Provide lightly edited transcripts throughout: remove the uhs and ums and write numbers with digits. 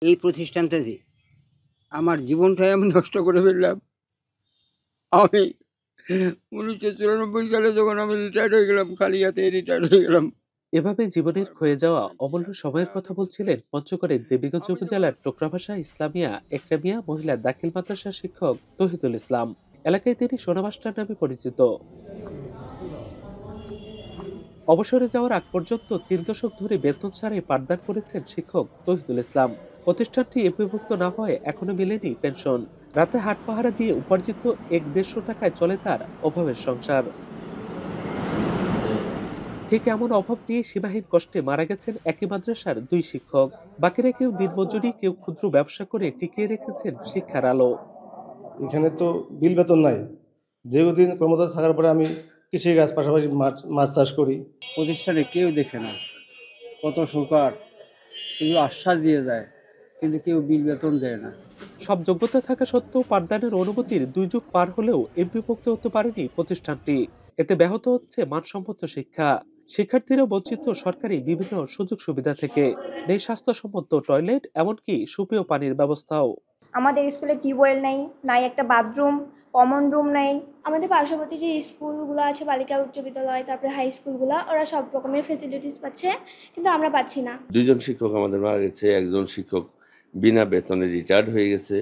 এই প্রতিষ্ঠানটাতে আমার জীবনটাই আমি নষ্ট করে ফেললাম। আমি ১৯৯৪ সালে যখন আমি রিটায়ার্ড হয়ে গেলাম, খালি হাতে রিটায়ার্ড হয়ে গেলাম। এভাবে জীবনের ক্ষয়ে যাওয়া অমূল্য সময়ের কথা বলছিলেন পঞ্চগড়ের দেবীগঞ্জ উপজেলার টোকরাভাষা ইসলামিয়া একরামিয়া মহিলা দাখিল মাদ্রাসার শিক্ষক তহিদুল ইসলাম। এলাকায় তিনি সোনা মাস্টার নামে পরিচিত। অবসরে যাওয়ার আগ পর্যন্ত ৩ দশক ধরে বেতন ছাড়াই পাঠদান করেছেন শিক্ষক তহিদুল ইসলাম। প্রতিষ্ঠানটি এমপিভুক্ত না হয়ে এখনো মেলেনি পেনশন। রাতে হাট পাহারা দিয়ে উপার্জিত ১-১৫০ টাকায় চলে তার অভাবের সংসার। ঠিক এমন অভাব নিয়ে সীমাহীন কষ্টে মারা গেছেন একই মাদ্রাসার ২ শিক্ষক। বাকিরা কেউ দিনমজুরি, কেউ ক্ষুদ্র ব্যবসা করে টিকিয়ে রেখেছেন শিক্ষার আলো। এখানে তো বিল বেতন নাই। দীর্ঘদিন কর্মরত থাকার পরে আমি কৃষিকাজ পাশাপাশি মাছ চাষ করি। প্রতিষ্ঠানে কেউ দেখে না, কত সরকার শুধু আশ্বাস দিয়ে যায়, কিন্তু কেউ বিল বেতন দেয় না। সব যোগ্যতা থাকা সত্ত্বেও পাঠদানের অনুমতির ২ যুগ পার হলেও এমপিভুক্ত হতে পারেনি প্রতিষ্ঠানটি। এতে ব্যাহত হচ্ছে মানসম্মত শিক্ষা। শিক্ষার্থীরা বঞ্চিত সরকারি বিভিন্ন সুযোগ সুবিধা থেকে। নেই স্বাস্থ্যসম্মত টয়লেট, এমনকি সুপেয় পানির ব্যবস্থাও। আমাদের স্কুলে টিউবওয়েল নেই, নাই একটা বাথরুম, কমন রুম নেই। আমাদের পার্শ্ববর্তী যে স্কুলগুলো আছে, বালিকা উচ্চ বিদ্যালয়, তারপরে হাই স্কুলগুলো, ওরা সব রকমের ফেসিলিটিস পাচ্ছে, কিন্তু আমরা পাচ্ছি না। ২ জন শিক্ষক আমাদের মারা গেছে, একজন শিক্ষক বিনা বেতনে রিটায়ার্ড হয়ে গেছে।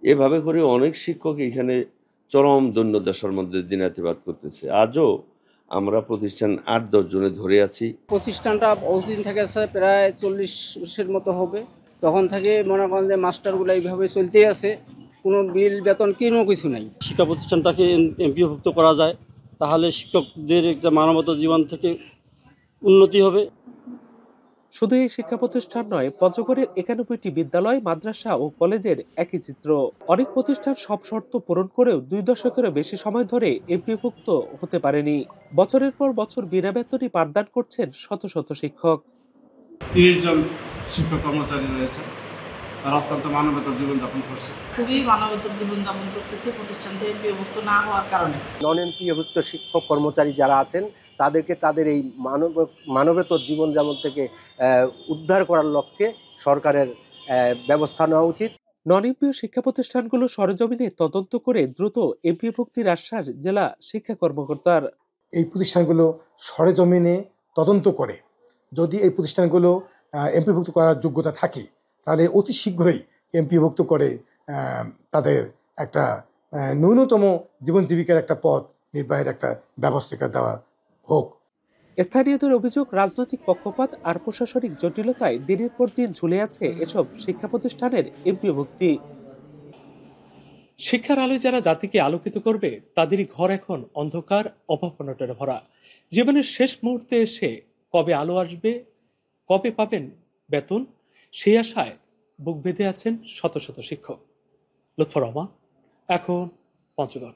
এভাবে করে অনেক শিক্ষক এখানে চরম দৈন্যদশার মধ্যে দিনাতিপাত করতেছে। আজও আমরা প্রতিষ্ঠান ৮-১০ জনে ধরে আছি। প্রতিষ্ঠানটা বহুদিন থেকে আছে, প্রায় ৪০ মতো হবে। তখন থেকে মনে করেন যে মাস্টারগুলো এইভাবে চলতেই আছে, কোনো বিল বেতন কোনো কিছু নাই। শিক্ষা প্রতিষ্ঠানটাকে এমপিওভুক্ত করা যায়, তাহলে শিক্ষকদের একটা মানবত জীবন থেকে উন্নতি হবে। শুধু এই শিক্ষা প্রতিষ্ঠান নয়, পঞ্চগড়ের ৯১টি বিদ্যালয়, মাদ্রাসা ও কলেজের একই চিত্র। অনেক প্রতিষ্ঠান সব শর্ত পূরণ করেও ২ দশকেরও বেশি সময় ধরে এমপিভুক্ত হতে পারেনি। বছরের পর বছর বিনা বেতনই পাঠদান করছেন শত শত শিক্ষক। ৩০ জন শিক্ষক কর্মচারী রয়েছে, তারা অত্যন্ত মানবেতর জীবনযাপন করছে। খুবই মানবেতর জীবনযাপন করতেছে প্রতিষ্ঠানটি এমপিওভুক্ত না হওয়ার কারণে। নন এমপিওভুক্ত শিক্ষক কর্মচারী যারা আছেন তাদেরকে তাদের এই মানবেতর জীবনযাপন থেকে উদ্ধার করার লক্ষ্যে সরকারের ব্যবস্থা নেওয়া উচিত। নন এমপিও শিক্ষা প্রতিষ্ঠানগুলো সরেজমিনে তদন্ত করে দ্রুত এমপিওভুক্তির আশ্বাস জেলা শিক্ষা কর্মকর্তার। এই প্রতিষ্ঠানগুলো সরেজমিনে তদন্ত করে যদি এই প্রতিষ্ঠানগুলো এমপিভুক্ত করার যোগ্যতা থাকে, তাহলে অতি শীঘ্রই এমপিভুক্ত করে তাদের একটা ন্যূনতম জীবন জীবিকার একটা পথ নির্বাহের একটা ব্যবস্থা দেওয়া হোক। স্থানীয়দের অভিযোগ, রাজনৈতিক পক্ষপাত আর প্রশাসনিক জটিলতায় দিনের পর দিন ঝুলে আছে এসব শিক্ষা প্রতিষ্ঠানের এমপিওভুক্তি। শিক্ষার আলোয় যারা জাতিকে আলোকিত করবে, তাদেরই ঘর এখন অন্ধকার, অভাব অনটনে ভরা। জীবনের শেষ মুহূর্তে এসে কবে আলো আসবে, কবে পাবেন বেতন, সেই আশায় বুক বেঁধে আছেন শত শত শিক্ষক। লুৎফর রহমান, এখন পঞ্চগড়।